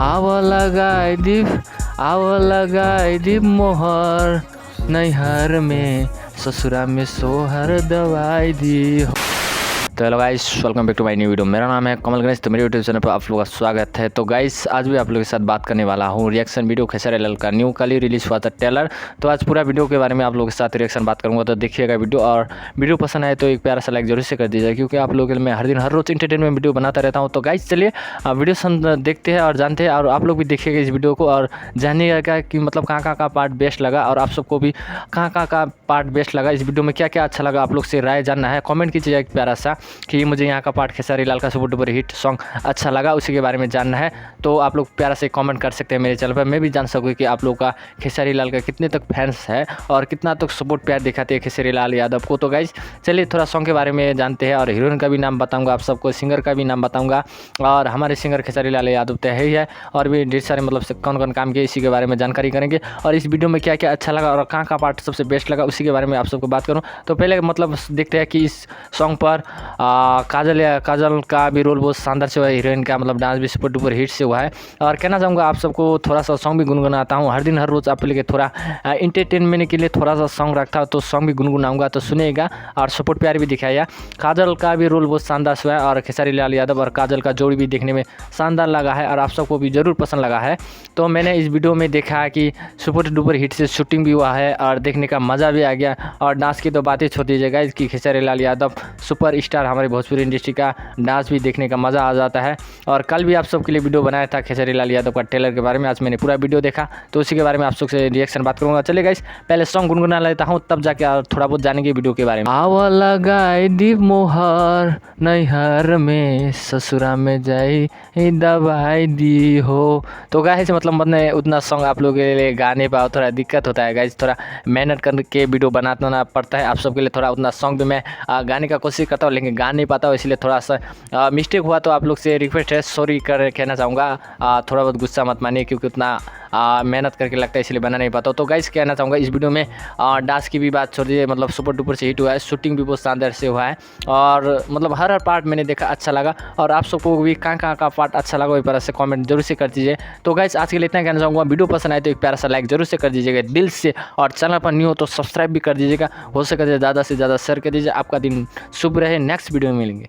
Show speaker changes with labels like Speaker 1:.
Speaker 1: आव लगाई दीप मोहर नैहर में ससुरा में सोहर दवाई दी। तो hello guys, welcome back to my new video. मेरा नाम है कमल गणेश। तो मेरे यूट्यूब चैनल पर आप लोगों का स्वागत है। तो गाइस, आज भी आप लोगों के साथ बात करने वाला हूँ रिएक्शन वीडियो खेसारी लाल का न्यू कल ही रिलीज़ हुआ था ट्रेलर। तो आज पूरा वीडियो के बारे में आप लोगों के साथ रिएक्शन बात करूँगा। तो देखिएगा वीडियो, और वीडियो पसंद आए तो एक प्यारा सा लाइक जरूर से कर दीजिएगा, क्योंकि आप लोगों के लिए मैं हर दिन हर रोज़ इंटरटेनमेंट वीडियो बनाता रहता हूँ। तो गाइस चलिए वीडियो देखते हैं और जानते हैं, और आप लोग भी देखिएगा इस वीडियो को और जानिएगा कि मतलब कहाँ का पार्ट बेस्ट लगा, और आप सबको भी कहाँ का पार्ट बेस्ट लगा, इस वीडियो में क्या क्या अच्छा लगा, आप लोग से राय जानना है। कमेंट कीजिएगा एक प्यारा सा कि मुझे यहाँ का पार्ट खेसारी लाल का सुपर डुपर हिट सॉन्ग अच्छा लगा, उसी के बारे में जानना है। तो आप लोग प्यारा से कमेंट कर सकते हैं मेरे चैनल पर। मैं भी जान सकूँ कि आप लोग का खेसारी लाल का कितने तक फैंस है और कितना तक सपोर्ट प्यार दिखाते हैं खेसारी लाल यादव को। तो गाइस चलिए थोड़ा सॉन्ग के बारे में जानते हैं, और हीरोइन का भी नाम बताऊँगा आप सबको, सिंगर का भी नाम बताऊँगा। और हमारे सिंगर खेसारी लाल यादव तो है ही है, और भी ढेर सारे मतलब कौन कौन काम किए इसी के बारे में जानकारी करेंगे। और इस वीडियो में क्या क्या अच्छा लगा और कहाँ पार्ट सबसे बेस्ट लगा, उसी के बारे में आप सबको बात करूँ। तो पहले मतलब देखते हैं कि इस सॉन्ग पर काजल का भी रोल बहुत शानदार से हुआ है, हीरोइन का मतलब डांस भी सुपर डुपर हिट से हुआ है। और कहना चाहूँगा आप सबको थोड़ा सा सॉन्ग भी गुनगुनाता हूँ हर दिन हर रोज़ आप लेके, थोड़ा इंटरटेनमेंट के लिए थोड़ा सा सॉन्ग रखता हूँ, तो सॉन्ग भी गुनगुनाऊंगा, तो सुनिएगा और सपोर्ट प्यार भी दिखाइए। काजल का भी रोल बहुत शानदार से हुआ है, और खेसारी लाल यादव और काजल का जोड़ी भी देखने में शानदार लगा है, और आप सबको भी ज़रूर पसंद लगा है। तो मैंने इस वीडियो में देखा है कि सुपर डुपर हिट से शूटिंग भी हुआ है और देखने का मज़ा भी आ गया। और डांस की तो बातें छोड़ दीजिएगा, इसकी खेसारी लाल यादव सुपर स्टार हमारे भोजपुरी इंडस्ट्री का डांस भी देखने का मज़ा आ जाता है। और कल भी आप सबके लिए वीडियो बनाया था खेसारी लाल यादव का ट्रेलर के बारे में, आज मैंने पूरा वीडियो देखा, तो उसी के बारे में आप सबसे रिएक्शन बात करूँगा। चलिए गाइस पहले सॉन्ग गुनगुना लेता हूँ, तब जाके थोड़ा बहुत जानेंगे वीडियो के बारे में। आव लगाई दीप मोहर नैहर में ससुरा में जाई दवाई दी हो। तो गाइस मतलब उतना सॉन्ग आप लोगों के लिए गाने पर थोड़ा दिक्कत होता है गाइस, थोड़ा मेहनत करके वीडियो बनाना पड़ता है आप सबके लिए। थोड़ा उतना सॉन्ग भी मैं गाने का कोशिश करता हूँ, लेकिन गा नहीं पाता हूँ, इसलिए थोड़ा सा मिस्टेक हुआ तो आप लोग से रिक्वेस्ट है, सॉरी कर कहना चाहूँगा। थोड़ा बहुत गुस्सा मत मानिए, क्योंकि उतना मेहनत करके लगता है, इसलिए बना नहीं पाता हूँ। तो गाइस कहना चाहूँगा इस वीडियो में डांस की भी बात छोड़ दीजिए, मतलब सुपर डुपर से हिट हुआ है, शूटिंग भी बहुत शानदार से हुआ है, और मतलब हर पार्ट मैंने देखा अच्छा लगा। और आप सबको भी कहाँ का पार्ट अच्छा लगा वही पर से कमेंट जरूर से कर दीजिए। तो गाइस आज के लिए इतना कहना चाहूँगा, वीडियो पसंद आए तो एक प्यारा सा लाइक जरूर से कर दीजिएगा दिल से, और चैनल पर न्यू हो तो सब्सक्राइब भी कर दीजिएगा, हो सके ज़्यादा से ज़्यादा शेयर कर दीजिए। आपका दिन शुभ रहे, नेक्स्ट वीडियो में मिलेंगे।